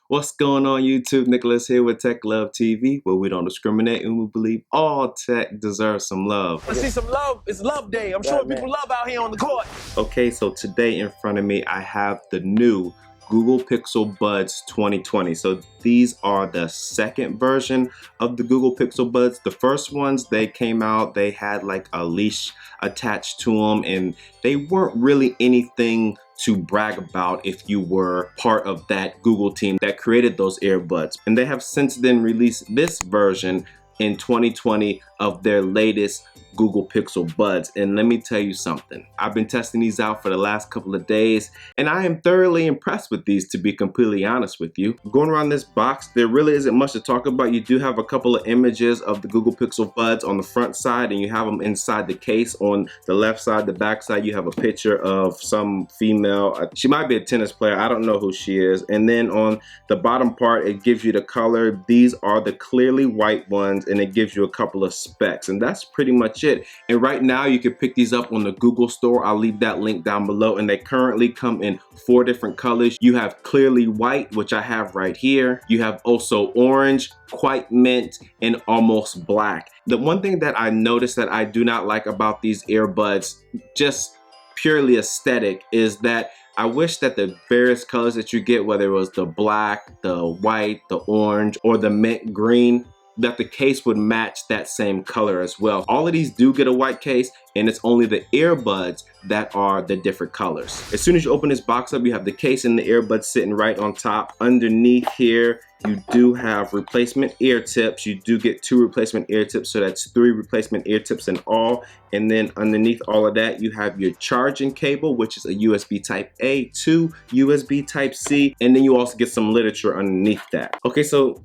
What's going on YouTube? Nicholas here with Tech Love TV, where we don't discriminate and we believe all tech deserves some love. I see some love. It's love day. I'm showing people love out here on the court. Okay, so today in front of me I have the new Google Pixel Buds 2020. So these are the second version of the Google Pixel Buds. The first ones, they came out, they had like a leash attached to them and they weren't really anything to brag about if you were part of that Google team that created those earbuds. And they have since then released this version in 2020 of their latest Google Pixel Buds. And let me tell you something, I've been testing these out for the last couple of days and I am thoroughly impressed with these, to be completely honest with you. Going around this box, there really isn't much to talk about. You do have a couple of images of the Google Pixel Buds on the front side and you have them inside the case. On the left side, the back side, you have a picture of some female. She might be a tennis player, I don't know who she is. And then on the bottom part, it gives you the color. These are the clearly white ones and it gives you a couple of specs, and that's pretty much it. And right now you can pick these up on the Google store. I'll leave that link down below, and they currently come in 4 different colors. You have clearly white, which I have right here. You have also orange, quite mint, and almost black. The one thing that I noticed that I do not like about these earbuds, just purely aesthetic, is that I wish that the various colors that you get, whether it was the black, the white, the orange, or the mint green, that the case would match that same color as well. All of these do get a white case, and it's only the earbuds that are the different colors. As soon as you open this box up, you have the case and the earbuds sitting right on top. Underneath here, you do have replacement ear tips. You do get 2 replacement ear tips, so that's 3 replacement ear tips in all. And then underneath all of that, you have your charging cable, which is a USB type A to USB type C. And then you also get some literature underneath that. Okay, so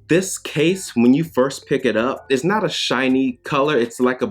this case, when you first pick it up, it's not a shiny color. It's like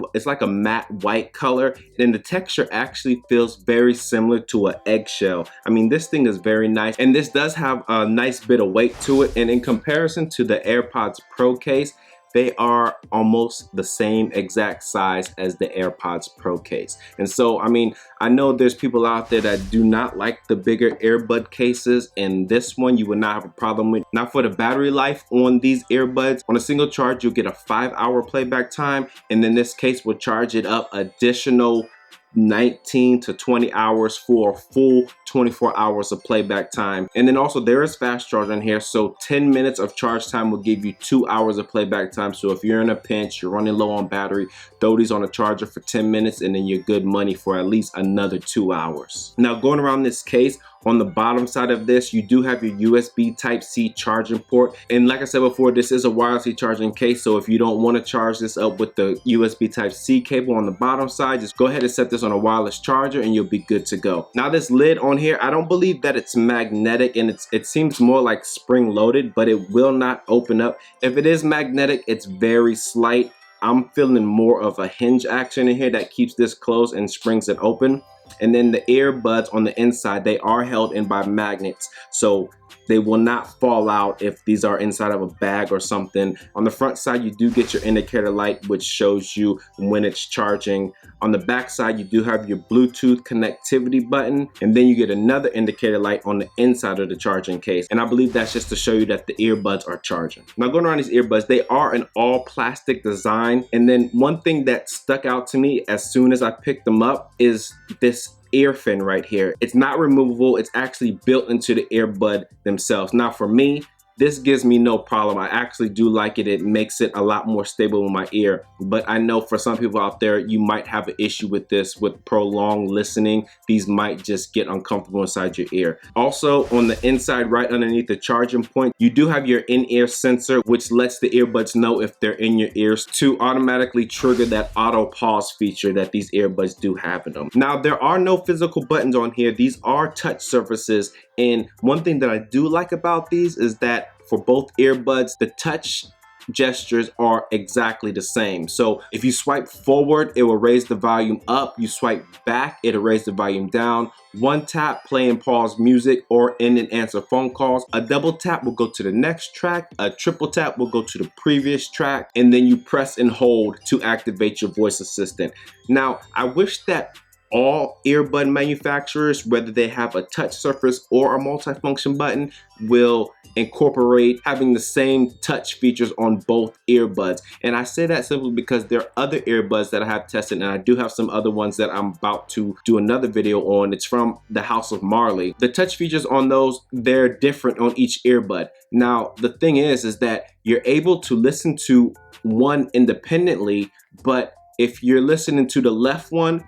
a matte white color, and the texture actually feels very similar to an eggshell. I mean, this thing is very nice, and this does have a nice bit of weight to it. And in comparison to the AirPods Pro case, they are almost the same exact size as the AirPods Pro case. And so, I mean, I know there's people out there that do not like the bigger earbud cases, and this one you would not have a problem with. Now for the battery life on these earbuds, on a single charge, you'll get a 5-hour playback time, and then this case will charge it up additional 19 to 20 hours for a full 24 hours of playback time. And then also there is fast charge on here, so 10 minutes of charge time will give you 2 hours of playback time. So if you're in a pinch, you're running low on battery, throw these on a charger for 10 minutes and then you're good money for at least another 2 hours. Now going around this case, on the bottom side of this, you do have your USB Type-C charging port. And like I said before, this is a wirelessly charging case, so if you don't want to charge this up with the USB Type-C cable on the bottom side, just go ahead and set this on a wireless charger and you'll be good to go. Now this lid on here, I don't believe that it's magnetic, and it seems more like spring-loaded, but it will not open up. If it is magnetic, it's very slight. I'm feeling more of a hinge action in here that keeps this closed and springs it open. And then the earbuds on the inside, they are held in by magnets, so they will not fall out if these are inside of a bag or something. On the front side, you do get your indicator light, which shows you when it's charging. On the back side, you do have your Bluetooth connectivity button, and then you get another indicator light on the inside of the charging case. And I believe that's just to show you that the earbuds are charging. Now going around these earbuds, they are an all plastic design. And then one thing that stuck out to me as soon as I picked them up is this ear fin right here. It's not removable, it's actually built into the earbud themselves. Now for me, this gives me no problem. I actually do like it. It makes it a lot more stable in my ear. But I know for some people out there, you might have an issue with this. With prolonged listening, these might just get uncomfortable inside your ear. Also, on the inside, right underneath the charging point, you do have your in-ear sensor, which lets the earbuds know if they're in your ears to automatically trigger that auto pause feature that these earbuds do have in them. Now, there are no physical buttons on here. These are touch surfaces. And one thing that I do like about these is that for both earbuds, the touch gestures are exactly the same. So if you swipe forward, it will raise the volume up. You swipe back, it'll raise the volume down. One tap, play and pause music or end and answer phone calls. A double tap will go to the next track. A triple tap will go to the previous track. And then you press and hold to activate your voice assistant. Now, I wish that All earbud manufacturers, whether they have a touch surface or a multifunction button, will incorporate having the same touch features on both earbuds. And I say that simply because there are other earbuds that I have tested, and I do have some other ones that I'm about to do another video on. It's from the House of Marley. The touch features on those, they're different on each earbud. Now, the thing is that you're able to listen to one independently, but if you're listening to the left one,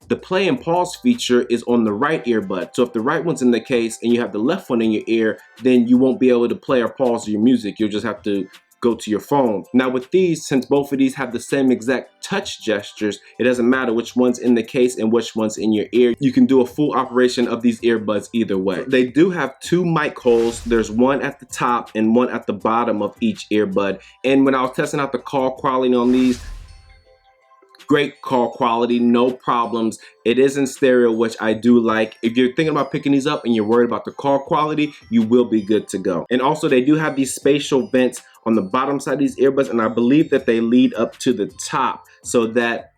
the play and pause feature is on the right earbud. So if the right one's in the case and you have the left one in your ear, then you won't be able to play or pause your music. You'll just have to go to your phone. Now with these, since both of these have the same exact touch gestures, it doesn't matter which one's in the case and which one's in your ear. You can do a full operation of these earbuds either way. They do have two mic holes. There's one at the top and one at the bottom of each earbud. And when I was testing out the call quality on these, great call quality, no problems. It is in stereo, which I do like. If you're thinking about picking these up and you're worried about the call quality, you will be good to go. And also they do have these spatial vents on the bottom side of these earbuds, and I believe that they lead up to the top so that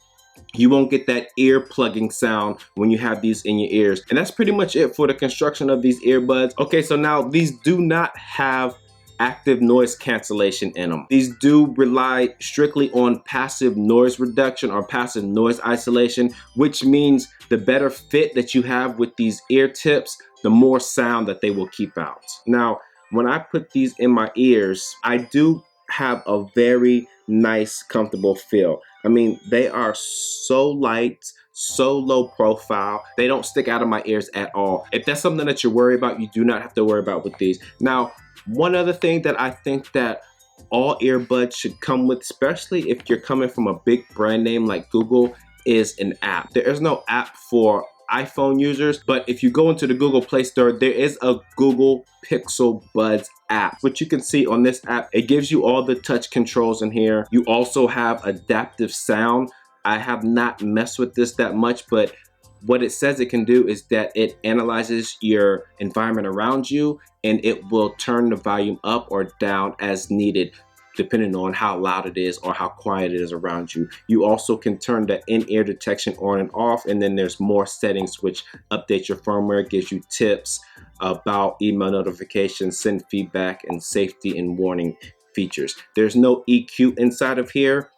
you won't get that ear plugging sound when you have these in your ears. And that's pretty much it for the construction of these earbuds. Okay, so now these do not have active noise cancellation in them. These do rely strictly on passive noise reduction or passive noise isolation, which means the better fit that you have with these ear tips, the more sound that they will keep out. Now, when I put these in my ears, I do have a very nice, comfortable feel. I mean, they are so light, so low profile. They don't stick out of my ears at all. If that's something that you're worried about, you do not have to worry about with these. Now, one other thing that I think that all earbuds should come with, especially if you're coming from a big brand name like Google, is an app. There is no app for iPhone users, but if you go into the Google Play Store, there is a Google Pixel Buds app, which you can see on this app. It gives you all the touch controls in here. You also have adaptive sound. I have not messed with this that much, but what it says it can do is that it analyzes your environment around you and it will turn the volume up or down as needed, depending on how loud it is or how quiet it is around you. You also can turn the in-ear detection on and off, and then there's more settings which update your firmware, gives you tips about email notifications, send feedback, and safety and warning features. There's no EQ inside of here,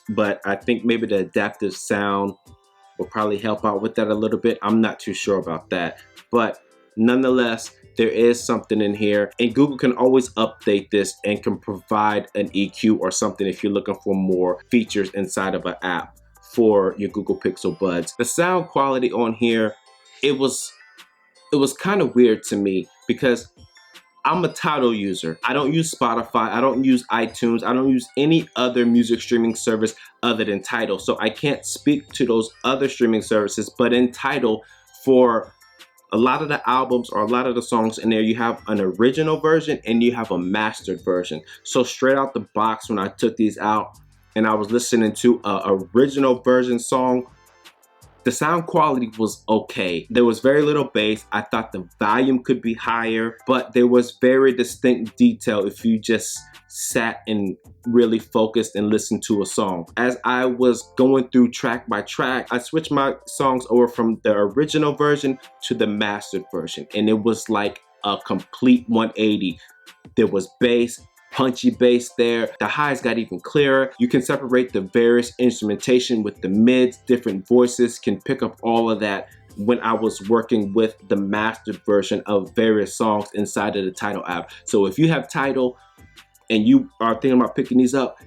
but I think maybe the adaptive sound will probably help out with that a little bit. I'm not too sure about that, but nonetheless, there is something in here, and Google can always update this and can provide an EQ or something if you're looking for more features inside of an app for your Google Pixel Buds. The sound quality on here, it was kind of weird to me because I'm a Tidal user. I don't use Spotify, I don't use iTunes, I don't use any other music streaming service other than Tidal. So I can't speak to those other streaming services, but in Tidal, for a lot of the albums or a lot of the songs in there, you have an original version and you have a mastered version. So straight out the box, when I took these out and I was listening to an original version song, the sound quality was okay. There was very little bass. I thought the volume could be higher, but there was very distinct detail if you just sat and really focused and listened to a song. As I was going through track by track, I switched my songs over from the original version to the mastered version, and it was like a complete 180. There was bass, punchy bass there. The highs got even clearer. You can separate the various instrumentation with the mids. Different voices can pick up all of that when I was working with the mastered version of various songs inside of the Tidal app. So if you have Tidal and you are thinking about picking these up,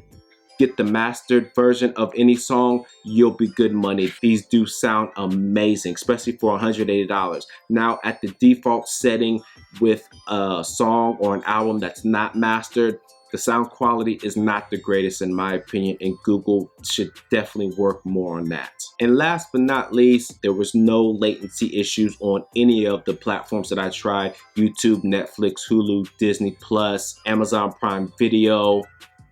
get the mastered version of any song, you'll be good money. These do sound amazing, especially for $180. Now at the default setting with a song or an album that's not mastered, the sound quality is not the greatest in my opinion, and Google should definitely work more on that. And last but not least, there was no latency issues on any of the platforms that I tried: YouTube, Netflix, Hulu, Disney Plus, Amazon Prime Video,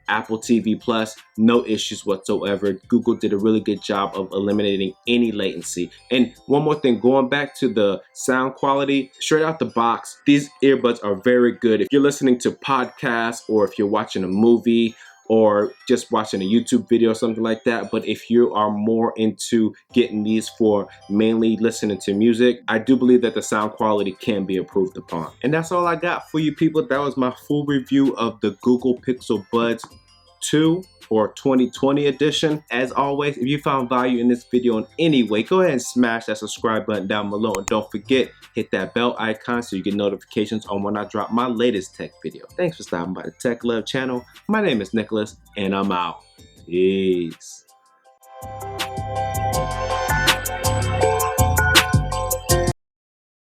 Apple TV Plus, no issues whatsoever. Google did a really good job of eliminating any latency. And one more thing, going back to the sound quality, straight out the box, these earbuds are very good. If you're listening to podcasts or if you're watching a movie or just watching a YouTube video or something like that. But if you are more into getting these for mainly listening to music, I do believe that the sound quality can be improved upon. And that's all I got for you people. That was my full review of the Google Pixel Buds 2 or 2020 edition. As always, if you found value in this video in any way, go ahead and smash that subscribe button down below, and don't forget, hit that bell icon so you get notifications on when I drop my latest tech video. Thanks for stopping by the Tech Love channel. My name is Nicholas, and I'm out. Peace.